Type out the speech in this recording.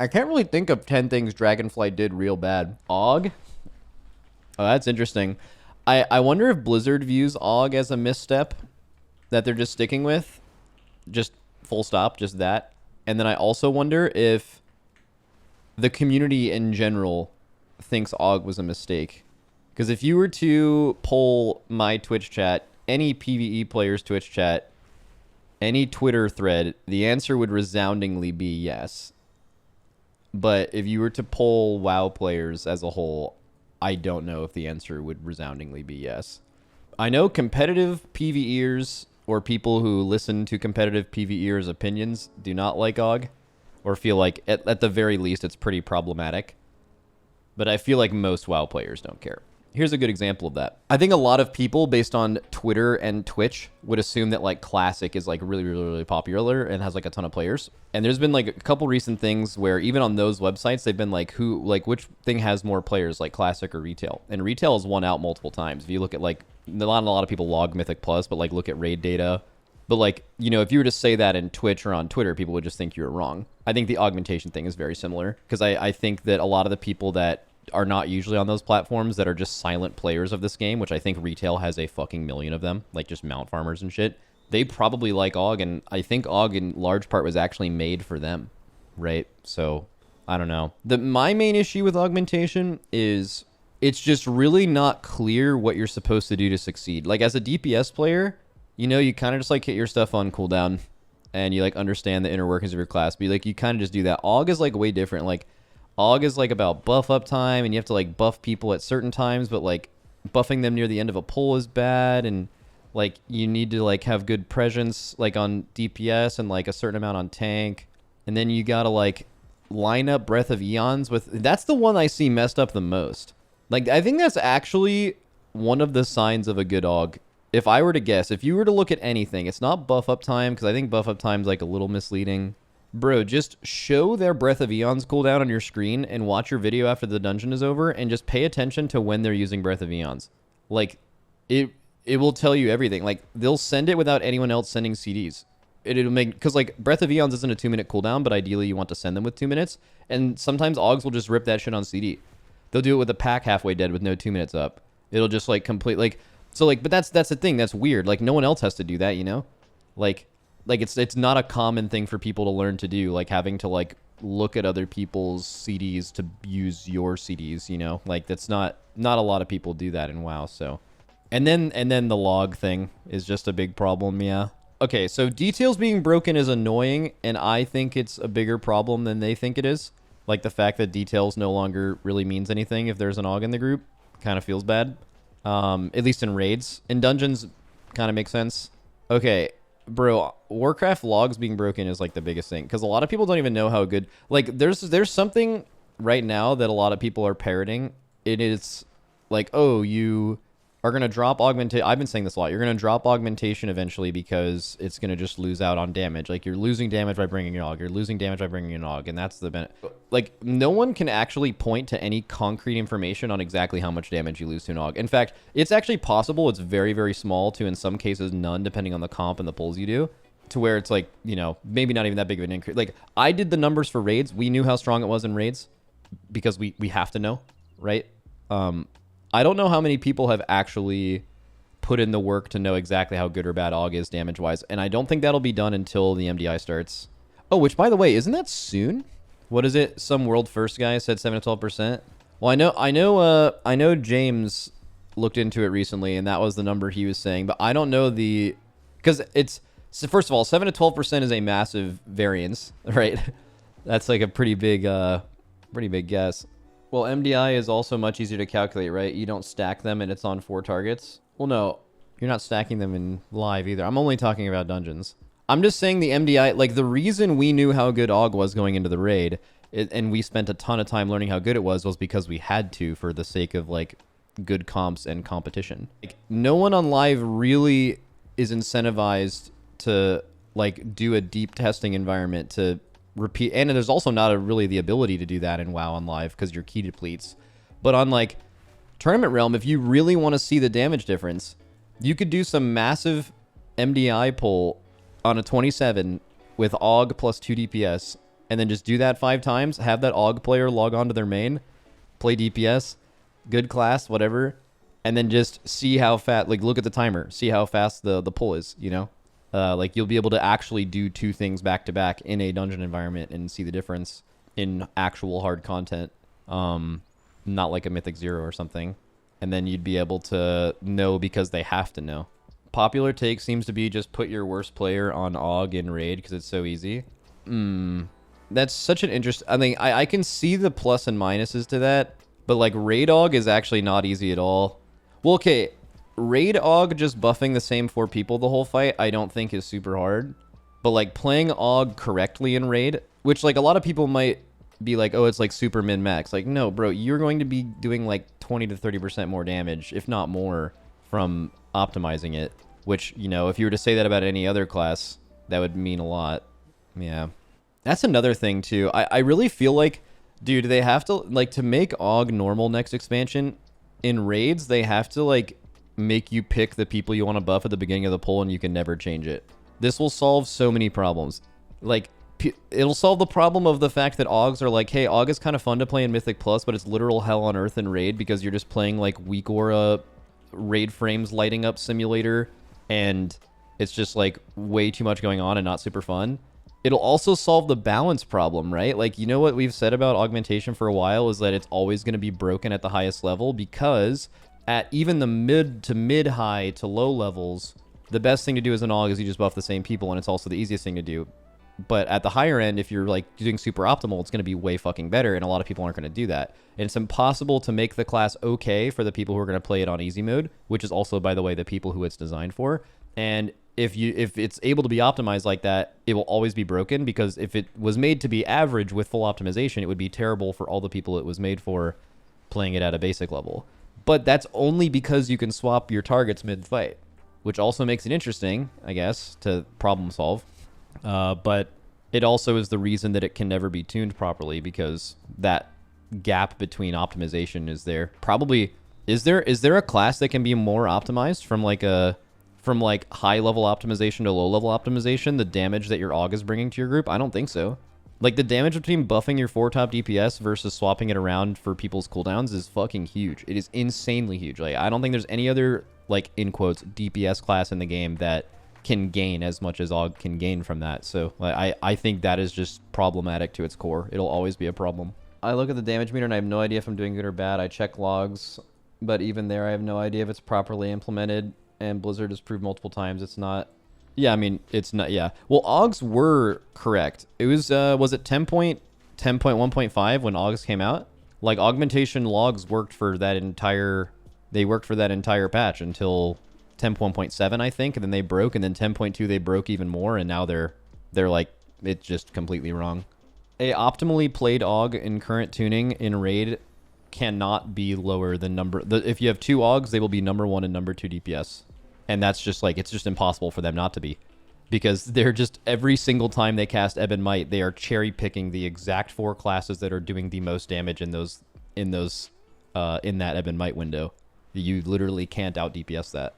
I can't really think of 10 things Dragonflight did real bad. AUG? Oh, that's interesting. I wonder if Blizzard views AUG as a misstep that they're just sticking with. Just full stop, just that. And then I also wonder if the community in general thinks AUG was a mistake. Because if you were to poll my Twitch chat, any PvE player's Twitch chat, any Twitter thread, the answer would resoundingly be yes. But if you were to poll WoW players as a whole, I don't know if the answer would resoundingly be yes. I know competitive PvEers or people who listen to competitive PvEers' opinions do not like AUG or feel like, at the very least, it's pretty problematic. But I feel like most WoW players don't care. Here's a good example of that. I think a lot of people, based on Twitter and Twitch, would assume that like Classic is like really popular and has like a ton of players. And there's been like a couple recent things where even on those websites, they've been like, which thing has more players, like Classic or Retail? And Retail has won out multiple times. If you look at like, not a lot of people log Mythic Plus, but like look at raid data. But like, you know, if you were to say that in Twitch or on Twitter, people would just think you were wrong. I think the augmentation thing is very similar because I think that a lot of the people that are not usually on those platforms that are just silent players of this game, which I think Retail has a fucking million of them, like just mount farmers and shit. They probably like AUG, and I think AUG in large part was actually made for them, right? So, I don't know. My main issue with augmentation is it's just really not clear what you're supposed to do to succeed. Like as a DPS player, you know, you kind of just like hit your stuff on cooldown and you like understand the inner workings of your class, but like you kind of just do that. AUG is like way different. Like AUG is like about buff up time, and you have to like buff people at certain times, but like buffing them near the end of a pull is bad, and like you need to like have good presence like on DPS and like a certain amount on tank, and then you gotta like line up Breath of Eons with. That's the one I see messed up the most. Like I think that's actually one of the signs of a good AUG. If I were to guess, if you were to look at anything, it's not buff up time, because I think buff up time's like a little misleading. Bro, just show their Breath of Eons cooldown on your screen and watch your video after the dungeon is over and just pay attention to when they're using Breath of Eons. Like, it will tell you everything. Like, they'll send it without anyone else sending CDs. It'll make... Because, like, Breath of Eons isn't a 2-minute cooldown, but ideally you want to send them with 2 minutes. And sometimes AUGs will just rip that shit on CD. They'll do it with a pack halfway dead with no 2 minutes up. It'll just, like, complete... Like, so, like, but that's the thing. That's weird. Like, no one else has to do that, you know? Like it's not a common thing for people to learn to do, like having to like look at other people's CDs to use your CDs, you know? Like that's not a lot of people do that in WoW, so. And then the log thing is just a big problem, yeah. Okay, so details being broken is annoying, and I think it's a bigger problem than they think it is. Like the fact that details no longer really means anything if there's an AUG in the group kind of feels bad. At least in raids. In dungeons kind of makes sense. Okay. Bro, Warcraft logs being broken is like the biggest thing, because a lot of people don't even know how good, like there's something right now that a lot of people are parroting. It is like, oh, you are going to drop augmentation. I've been saying this a lot. You're going to drop augmentation eventually because it's going to just lose out on damage. Like you're losing damage by bringing an AUG. You're losing damage by bringing an AUG. And that's the benefit. Like no one can actually point to any concrete information on exactly how much damage you lose to an AUG. In fact, it's actually possible. It's very, very small to, in some cases, none, depending on the comp and the pulls you do, to where it's like, you know, maybe not even that big of an increase. Like I did the numbers for raids. We knew how strong it was in raids because we have to know, right? I don't know how many people have actually put in the work to know exactly how good or bad AUG is damage-wise, and I don't think that'll be done until the MDI starts. Oh, which, by the way, isn't that soon? What is it? Some world first guy said 7 to 12%. Well, I know James looked into it recently, and that was the number he was saying, but I don't know the... Because it's... So first of all, 7 to 12% is a massive variance, right? That's like a pretty big guess. Well, MDI is also much easier to calculate, right? You don't stack them and it's on 4 targets. Well, no, you're not stacking them in live either. I'm only talking about dungeons. I'm just saying the MDI, like the reason we knew how good AUG was going into the raid, and we spent a ton of time learning how good it was because we had to for the sake of like good comps and competition. Like no one on live really is incentivized to like do a deep testing environment to repeat, and there's also not really the ability to do that in WoW on live because your key depletes. But on like Tournament Realm, if you really want to see the damage difference, you could do some massive MDI pull on a 27 with AUG plus 2 DPS and then just do that 5 times. Have that AUG player log on to their main, play DPS, good class, whatever, and then just see how fast, like look at the timer, see how fast the pull is, you know? Like you'll be able to actually do 2 things back to back in a dungeon environment and see the difference in actual hard content. Not like a Mythic Zero or something. And then you'd be able to know because they have to know. Popular take seems to be just put your worst player on AUG in raid because it's so easy. That's such an interest. I mean, I can see the plus and minuses to that, but like raid AUG is actually not easy at all. Well, okay, raid AUG just buffing the same 4 people the whole fight, I don't think is super hard. But like playing AUG correctly in raid, which like a lot of people might be like, oh, it's like super min max. Like, no, bro, you're going to be doing like 20 to 30% more damage, if not more, from optimizing it. Which, you know, if you were to say that about any other class, that would mean a lot. Yeah. That's another thing, too. I really feel like, dude, they have to, like, to make AUG normal next expansion, in raids, they have to, like, make you pick the people you want to buff at the beginning of the poll, and you can never change it. This will solve so many problems. Like, it'll solve the problem of the fact that AUGs are like, hey, AUG is kind of fun to play in Mythic Plus, but it's literal hell on earth in raid because you're just playing, like, weak aura raid frames lighting up simulator, and it's just, like, way too much going on and not super fun. It'll also solve the balance problem, right? Like, you know what we've said about augmentation for a while is that it's always going to be broken at the highest level because at even the mid to mid-high to low levels, the best thing to do as an AUG is you just buff the same people, and it's also the easiest thing to do. But at the higher end, if you're like doing super optimal, it's going to be way fucking better, and a lot of people aren't going to do that. And it's impossible to make the class okay for the people who are going to play it on easy mode, which is also, by the way, the people who it's designed for. And if it's able to be optimized like that, it will always be broken, because if it was made to be average with full optimization, it would be terrible for all the people it was made for playing it at a basic level. But that's only because you can swap your targets mid-fight, which also makes it interesting, I guess, to problem solve. But it also is the reason that it can never be tuned properly, because that gap between optimization is there. Probably, is there a class that can be more optimized from like high level optimization to low level optimization, the damage that your AUG is bringing to your group? I don't think so. Like, the damage between buffing your 4 top DPS versus swapping it around for people's cooldowns is fucking huge. It is insanely huge. Like, I don't think there's any other, like, in quotes, DPS class in the game that can gain as much as AUG can gain from that. So I think that is just problematic to its core. It'll always be a problem. I look at the damage meter and I have no idea if I'm doing good or bad. I check logs, but even there I have no idea if it's properly implemented, and Blizzard has proved multiple times it's not. Yeah, I mean, it's not, yeah. Well, AUGs were correct. It was it 10.1.5 when AUGs came out? Like, augmentation logs worked for that entire, they worked for that entire patch until 10.1.7, I think, and then they broke, and then 10.2 they broke even more, and now they're like, it's just completely wrong. A optimally played AUG in current tuning in raid cannot be lower than if you have 2 AUGs, they will be number 1 and number 2 DPS. And that's just like, it's just impossible for them not to be, because they're just, every single time they cast Ebb and Might, they are cherry picking the exact 4 classes that are doing the most damage in that Ebb and Might window. You literally can't out DPS that.